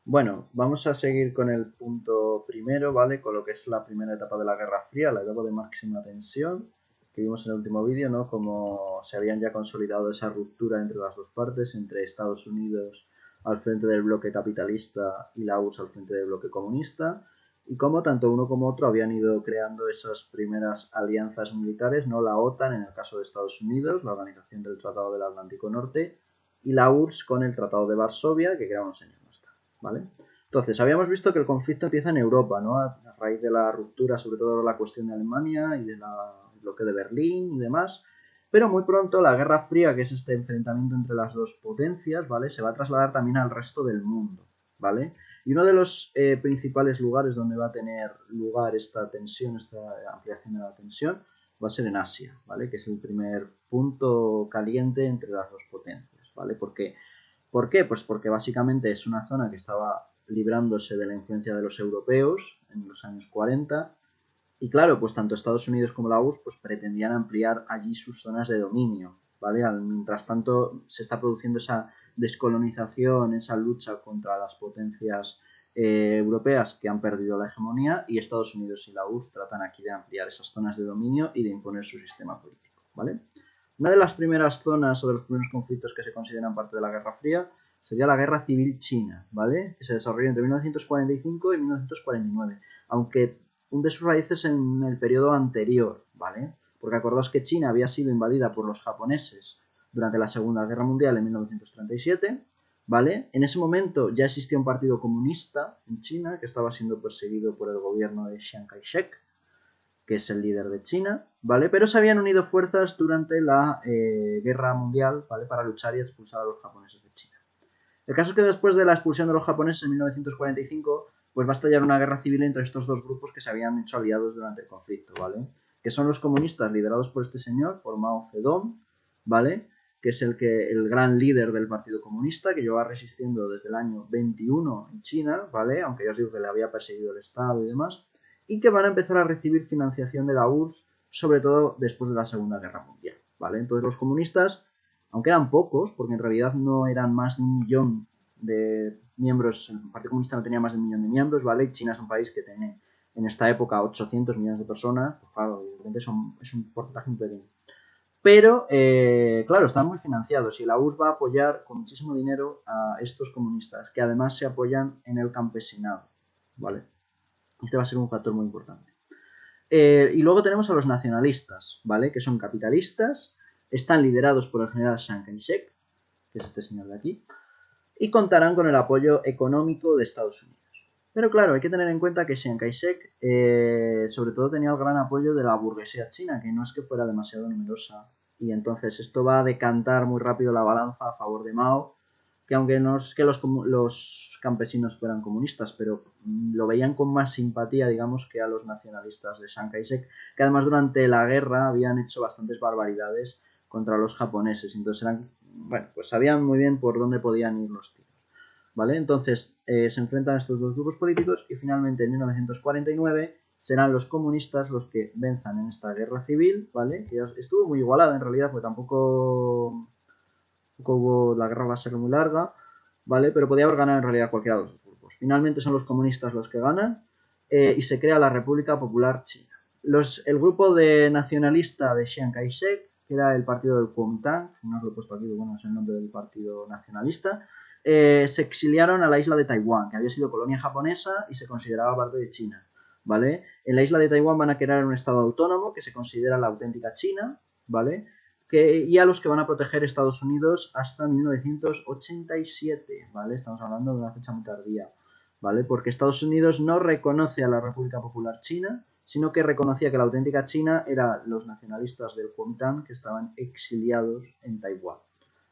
Bueno, vamos a seguir con el punto primero, ¿vale? Con lo que es la primera etapa de la Guerra Fría, la etapa de máxima tensión, que vimos en el último vídeo, ¿no? Como se habían ya consolidado esa ruptura entre las dos partes, entre Estados Unidos al frente del bloque capitalista y la URSS al frente del bloque comunista, y cómo tanto uno como otro habían ido creando esas primeras alianzas militares, ¿no? La OTAN en el caso de Estados Unidos, la Organización del Tratado del Atlántico Norte, y la URSS con el Tratado de Varsovia, que crea unos años más tarde. ¿Vale? Entonces, habíamos visto que el conflicto empieza en Europa, ¿no? A raíz de la ruptura, sobre todo la cuestión de Alemania y del bloque de Berlín y demás. Pero muy pronto la Guerra Fría, que es este enfrentamiento entre las dos potencias, ¿vale? Se va a trasladar también al resto del mundo, ¿vale? Y uno de los principales lugares donde va a tener lugar esta tensión, esta ampliación de la tensión, va a ser en Asia, ¿vale? Que es el primer punto caliente entre las dos potencias, ¿vale? ¿Por qué? Pues porque básicamente es una zona que estaba librándose de la influencia de los europeos en los años 40 y claro, pues tanto Estados Unidos como la URSS pues pretendían ampliar allí sus zonas de dominio, ¿vale? Mientras tanto se está produciendo esa descolonización, esa lucha contra las potencias europeas que han perdido la hegemonía y Estados Unidos y la URSS tratan aquí de ampliar esas zonas de dominio y de imponer su sistema político, ¿vale? Una de las primeras zonas o de los primeros conflictos que se consideran parte de la Guerra Fría sería la Guerra Civil China, ¿vale? Que se desarrolló entre 1945 y 1949, aunque hunde sus raíces en el periodo anterior, ¿vale? Porque acordaos que China había sido invadida por los japoneses durante la Segunda Guerra Mundial en 1937, ¿vale? En ese momento ya existía un partido comunista en China que estaba siendo perseguido por el gobierno de Chiang Kai-shek, que es el líder de China, ¿vale? Pero se habían unido fuerzas durante la Guerra Mundial, ¿vale? Para luchar y expulsar a los japoneses de China. El caso es que después de la expulsión de los japoneses en 1945, pues va a estallar una guerra civil entre estos dos grupos que se habían hecho aliados durante el conflicto, ¿vale? Que son los comunistas liderados por este señor, por Mao Zedong, ¿vale? Que es el gran líder del Partido Comunista, que lleva resistiendo desde el año 21 en China, ¿vale? Aunque ya os digo que le había perseguido el Estado y demás, y que van a empezar a recibir financiación de la URSS, sobre todo después de la Segunda Guerra Mundial, ¿vale? Entonces los comunistas, aunque eran pocos, porque en realidad no eran más de 1 millón de miembros, el Partido Comunista no tenía más de 1 millón de miembros, ¿vale? Y China es un país que tiene en esta época 800 millones de personas, pues claro, evidentemente es un porcentaje muy pequeño. Pero, claro, están muy financiados y la URSS va a apoyar con muchísimo dinero a estos comunistas, que además se apoyan en el campesinado, ¿vale? Este va a ser un factor muy importante. Y luego tenemos a los nacionalistas, ¿vale? Que son capitalistas, están liderados por el general Chiang Kai-shek, que es este señor de aquí, y contarán con el apoyo económico de Estados Unidos. Pero claro, hay que tener en cuenta que Chiang Kai-shek sobre todo tenía el gran apoyo de la burguesía china, que no es que fuera demasiado numerosa. Y entonces esto va a decantar muy rápido la balanza a favor de Mao, que aunque no es que los campesinos fueran comunistas, pero lo veían con más simpatía, digamos, que a los nacionalistas de Chiang Kai-shek, que además durante la guerra habían hecho bastantes barbaridades contra los japoneses. Entonces eran, bueno, pues sabían muy bien por dónde podían ir los tiros. ¿Vale? Entonces se enfrentan estos dos grupos políticos y finalmente en 1949 serán los comunistas los que venzan en esta guerra civil, ¿vale? Que estuvo muy igualada en realidad, porque tampoco la guerra va a ser muy larga, ¿vale? Pero podía haber ganado en realidad cualquiera de los dos grupos. Finalmente son los comunistas los que ganan y se crea la República Popular China. El grupo de nacionalista de Chiang Kai-shek, que era el partido del Kuomintang, no os lo he puesto aquí, bueno, es el nombre del partido nacionalista, se exiliaron a la isla de Taiwán, que había sido colonia japonesa y se consideraba parte de China, ¿vale? En la isla de Taiwán van a crear un estado autónomo que se considera la auténtica China, ¿vale? Y a los que van a proteger Estados Unidos hasta 1987, ¿vale? Estamos hablando de una fecha muy tardía, ¿vale? Porque Estados Unidos no reconoce a la República Popular China, sino que reconocía que la auténtica China eran los nacionalistas del Kuomintang que estaban exiliados en Taiwán,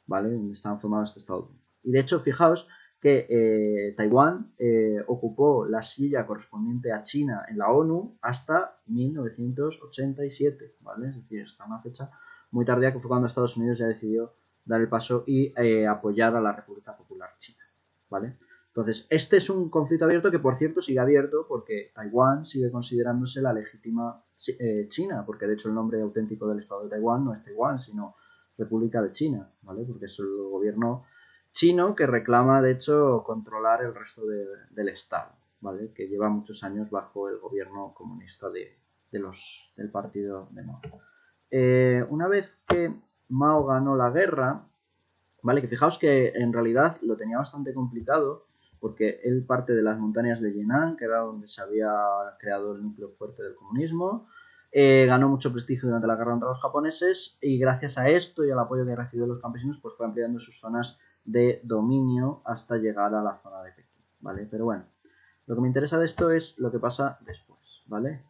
¿vale? Donde estaban formados este Estado. Y de hecho, fijaos que Taiwán ocupó la silla correspondiente a China en la ONU hasta 1987, ¿vale? Es decir, hasta una fecha muy tardía, que fue cuando Estados Unidos ya decidió dar el paso y apoyar a la República Popular China, ¿vale? Entonces, este es un conflicto abierto que, por cierto, sigue abierto porque Taiwán sigue considerándose la legítima China, porque de hecho el nombre auténtico del Estado de Taiwán no es Taiwán, sino República de China, ¿vale? Porque es el gobierno chino que reclama, de hecho, controlar el resto del Estado, ¿vale? Que lleva muchos años bajo el gobierno comunista del partido de Mao. Una vez que Mao ganó la guerra, ¿vale? Que fijaos que en realidad lo tenía bastante complicado porque él parte de las montañas de Yan'an, que era donde se había creado el núcleo fuerte del comunismo, ganó mucho prestigio durante la guerra contra los japoneses y gracias a esto y al apoyo que recibió de los campesinos, pues fue ampliando sus zonas de dominio hasta llegar a la zona de Pekín, ¿vale? Pero bueno, lo que me interesa de esto es lo que pasa después, ¿vale?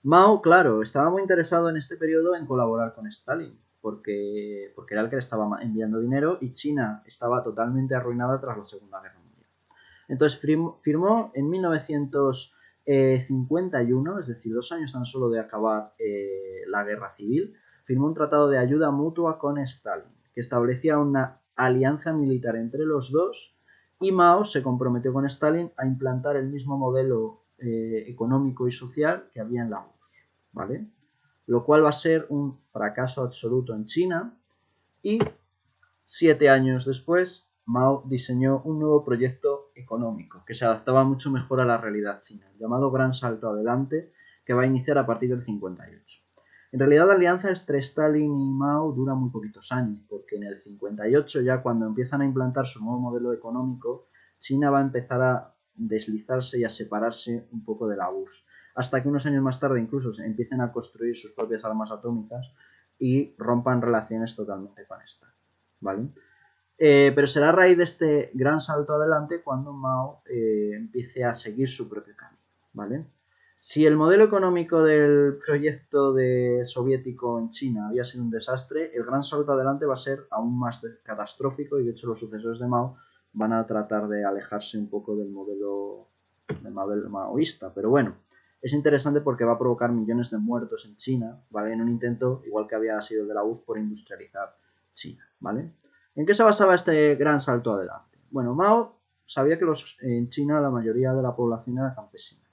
Mao, claro, estaba muy interesado en este periodo en colaborar con Stalin, porque era el que le estaba enviando dinero y China estaba totalmente arruinada tras la Segunda Guerra Mundial. Entonces firmó en 1951, es decir, 2 años tan solo de acabar la guerra civil, firmó un tratado de ayuda mutua con Stalin, que establecía una alianza militar entre los dos y Mao se comprometió con Stalin a implantar el mismo modelo económico y social que había en la URSS, ¿vale? Lo cual va a ser un fracaso absoluto en China y 7 años después Mao diseñó un nuevo proyecto económico que se adaptaba mucho mejor a la realidad china, llamado Gran Salto Adelante, que va a iniciar a partir del 58. En realidad la alianza entre Stalin y Mao dura muy poquitos años, porque en el 58 ya cuando empiezan a implantar su nuevo modelo económico, China va a empezar a deslizarse y a separarse un poco de la URSS, hasta que unos años más tarde incluso se empiecen a construir sus propias armas atómicas y rompan relaciones totalmente con esta, ¿vale? Pero será a raíz de este gran salto adelante cuando Mao empiece a seguir su propio camino, ¿vale? Si el modelo económico del proyecto soviético en China había sido un desastre, el gran salto adelante va a ser aún más catastrófico y de hecho los sucesores de Mao van a tratar de alejarse un poco del modelo maoísta. Pero bueno, es interesante porque va a provocar millones de muertos en China, ¿vale? En un intento, igual que había sido el de la URSS, por industrializar China, ¿vale? ¿En qué se basaba este gran salto adelante? Bueno, Mao sabía que en China la mayoría de la población era campesina.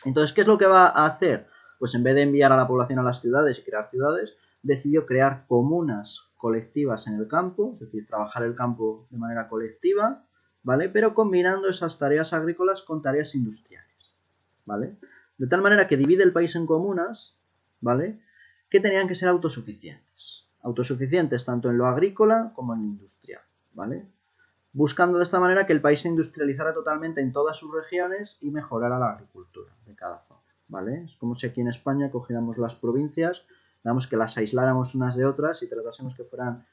Entonces, ¿qué es lo que va a hacer? Pues en vez de enviar a la población a las ciudades y crear ciudades, decidió crear comunas colectivas en el campo, es decir, trabajar el campo de manera colectiva, ¿vale? Pero combinando esas tareas agrícolas con tareas industriales, ¿vale? De tal manera que divide el país en comunas, ¿vale? Que tenían que ser autosuficientes. Autosuficientes tanto en lo agrícola como en lo industrial, ¿vale? Buscando de esta manera que el país se industrializara totalmente en todas sus regiones y mejorara la agricultura de cada zona, ¿vale? Es como si aquí en España cogiéramos las provincias, digamos que las aisláramos unas de otras y tratásemos que fueran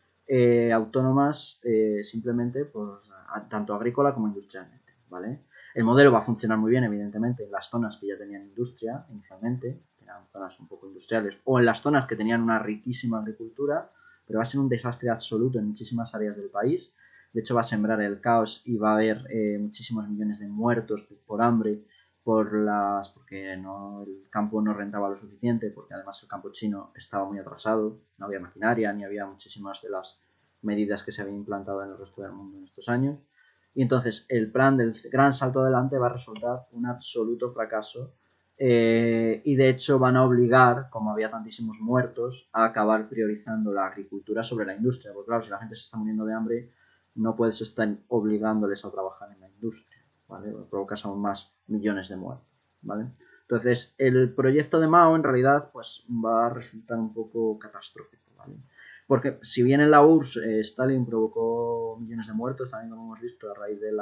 autónomas simplemente por tanto agrícola como industrialmente, ¿vale? El modelo va a funcionar muy bien, evidentemente, en las zonas que ya tenían industria inicialmente, que eran zonas un poco industriales, o en las zonas que tenían una riquísima agricultura, pero va a ser un desastre absoluto en muchísimas áreas del país. De hecho, va a sembrar el caos y va a haber muchísimos millones de muertos por hambre, porque el campo no rentaba lo suficiente, porque además el campo chino estaba muy atrasado, no había maquinaria ni había muchísimas de las medidas que se habían implantado en el resto del mundo en estos años. Y entonces el plan del gran salto adelante va a resultar un absoluto fracaso y de hecho van a obligar, como había tantísimos muertos, a acabar priorizando la agricultura sobre la industria, porque claro, si la gente se está muriendo de hambre, no puedes estar obligándoles a trabajar en la industria, ¿vale? Provocas aún más millones de muertos, ¿vale? Entonces, el proyecto de Mao en realidad pues va a resultar un poco catastrófico, ¿vale? Porque si bien en la URSS Stalin provocó millones de muertos, también como hemos visto a raíz de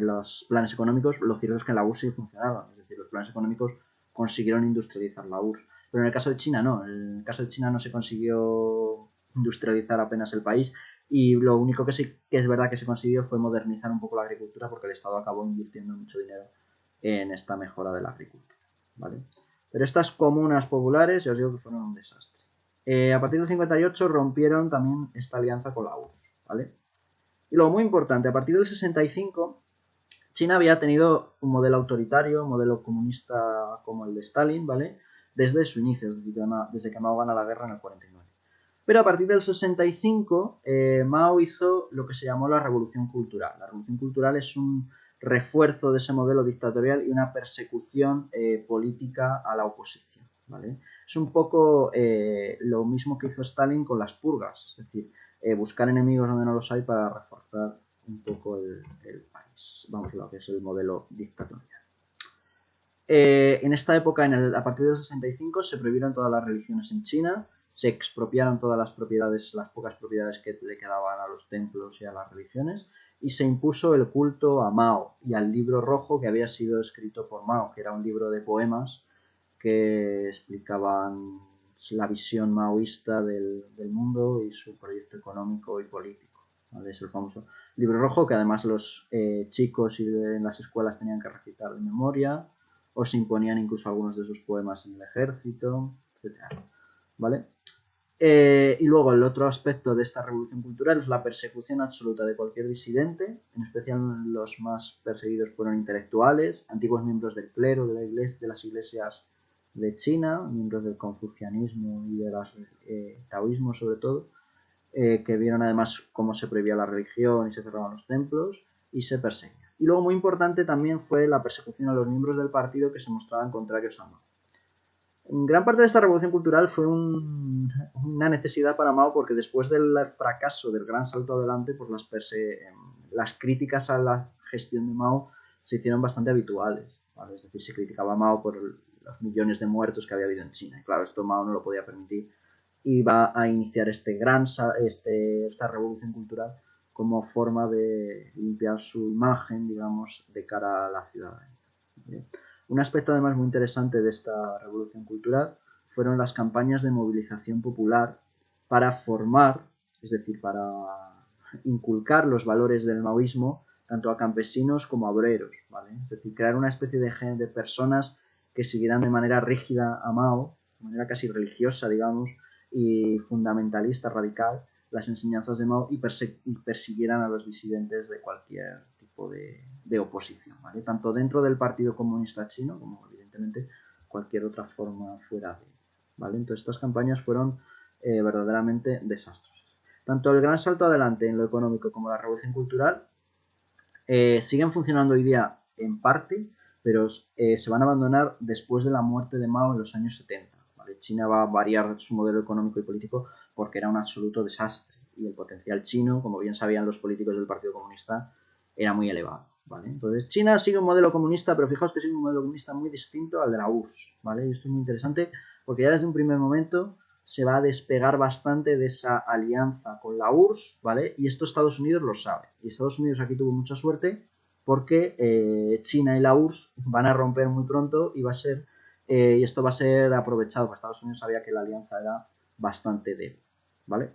los planes económicos, lo cierto es que en la URSS sí funcionaba, es decir, los planes económicos consiguieron industrializar la URSS. Pero en el caso de China no, en el caso de China no se consiguió industrializar apenas el país y lo único que sí que es verdad que se consiguió fue modernizar un poco la agricultura porque el Estado acabó invirtiendo mucho dinero en esta mejora de la agricultura, ¿vale? Pero estas comunas populares ya os digo que fueron un desastre. A partir del 58 rompieron también esta alianza con la URSS, ¿vale? Y luego, muy importante, a partir del 65 China había tenido un modelo autoritario, un modelo comunista como el de Stalin, ¿vale? Desde su inicio, desde que Mao gana la guerra en el 49. Pero a partir del 65, Mao hizo lo que se llamó la Revolución Cultural. La Revolución Cultural es un refuerzo de ese modelo dictatorial y una persecución política a la oposición, ¿vale? Es un poco lo mismo que hizo Stalin con las purgas. Es decir, buscar enemigos donde no los hay para reforzar un poco el país. Vamos, lo que es el modelo dictatorial. En esta época, a partir del 65, se prohibieron todas las religiones en China, se expropiaron todas las propiedades, las pocas propiedades que le quedaban a los templos y a las religiones, y se impuso el culto a Mao y al libro rojo que había sido escrito por Mao, que era un libro de poemas que explicaban la visión maoísta del mundo y su proyecto económico y político. ¿Vale? Es el famoso libro rojo que además los chicos en las escuelas tenían que recitar de memoria, o se imponían incluso algunos de sus poemas en el ejército, etc. ¿Vale? Y luego el otro aspecto de esta revolución cultural es la persecución absoluta de cualquier disidente, en especial los más perseguidos fueron intelectuales, antiguos miembros del clero, de las iglesias de China, miembros del confucianismo y del taoísmo sobre todo, que vieron además cómo se prohibía la religión y se cerraban los templos y se perseguían. Y luego muy importante también fue la persecución a los miembros del partido que se mostraban contrarios a Mao. En gran parte de esta revolución cultural fue una necesidad para Mao porque después del fracaso del gran salto adelante, pues las críticas a la gestión de Mao se hicieron bastante habituales, ¿vale? Es decir, se criticaba a Mao por los millones de muertos que había habido en China. Y claro, esto Mao no lo podía permitir y va a iniciar esta revolución cultural como forma de limpiar su imagen, digamos, de cara a la ciudadanía. ¿Bien? Un aspecto además muy interesante de esta revolución cultural fueron las campañas de movilización popular para formar, es decir, para inculcar los valores del maoísmo tanto a campesinos como a obreros, ¿vale? Es decir, crear una especie de personas que siguieran de manera rígida a Mao, de manera casi religiosa, digamos, y fundamentalista, radical, las enseñanzas de Mao y persiguieran a los disidentes de cualquier tipo de oposición, ¿vale? Tanto dentro del Partido Comunista Chino como evidentemente cualquier otra forma fuera de él, ¿vale? Entonces estas campañas fueron verdaderamente desastrosas. Tanto el gran salto adelante en lo económico como la revolución cultural siguen funcionando hoy día en parte, pero se van a abandonar después de la muerte de Mao en los años 70. ¿Vale? China va a variar su modelo económico y político porque era un absoluto desastre y el potencial chino, como bien sabían los políticos del Partido Comunista, era muy elevado. ¿Vale? Entonces China sigue un modelo comunista, pero fijaos que sigue un modelo comunista muy distinto al de la URSS. ¿Vale? Y esto es muy interesante porque ya desde un primer momento se va a despegar bastante de esa alianza con la URSS, ¿vale? Y esto Estados Unidos lo sabe. Y Estados Unidos aquí tuvo mucha suerte porque China y la URSS van a romper muy pronto y y esto va a ser aprovechado. Estados Unidos sabía que la alianza era bastante débil, ¿vale?